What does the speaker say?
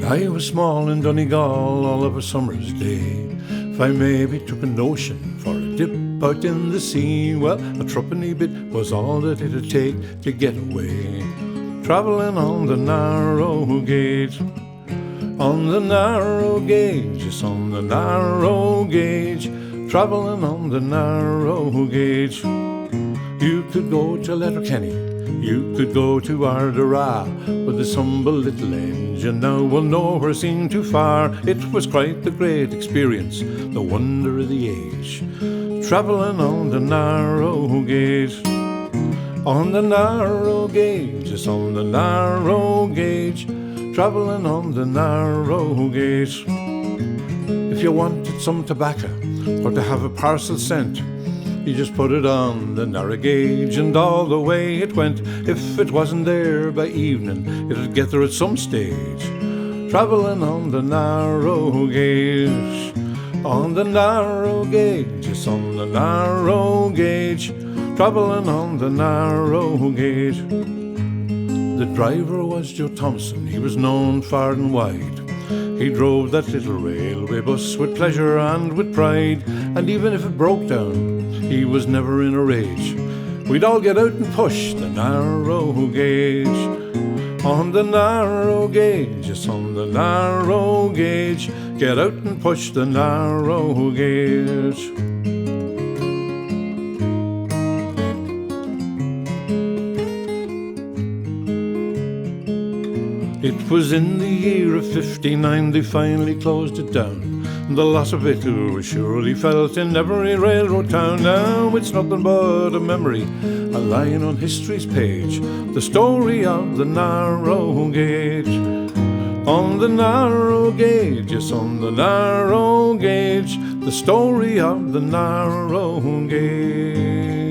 I was small in Donegal all of a summer's day. If I maybe took a notion for a dip out in the sea, well, a threepenny bit was all that it'd take to get away. Travelling on the narrow gauge, on the narrow gauge, yes, on the narrow gauge, travelling on the narrow gauge. You could go to Letterkenny, you could go to Ardara, with this humble little engine now will nowhere seem too far. It was quite the great experience, the wonder of the age, travelling on the narrow gauge, on the narrow gauge, yes, on the narrow gauge, travelling on the narrow gauge. If you wanted some tobacco or to have a parcel sent, you just put it on the narrow gauge and all the way it went. If it wasn't there by evening, it'd get there at some stage, travelling on the narrow gauge, on the narrow gauge, yes, on the narrow gauge, travelling on the narrow gauge. The driver was Joe Thompson, he was known far and wide. He drove that little railway bus with pleasure and with pride, and even if it broke down, he was never in a rage. We'd all get out and push the narrow gauge, on the narrow gauge, yes, on the narrow gauge, get out and push the narrow gauge. It was in the year of '59 they finally closed it down. The loss of it was surely felt in every railroad town. Now it's nothing but a memory, a line on history's page, the story of the narrow gauge, on the narrow gauge, yes, on the narrow gauge, the story of the narrow gauge.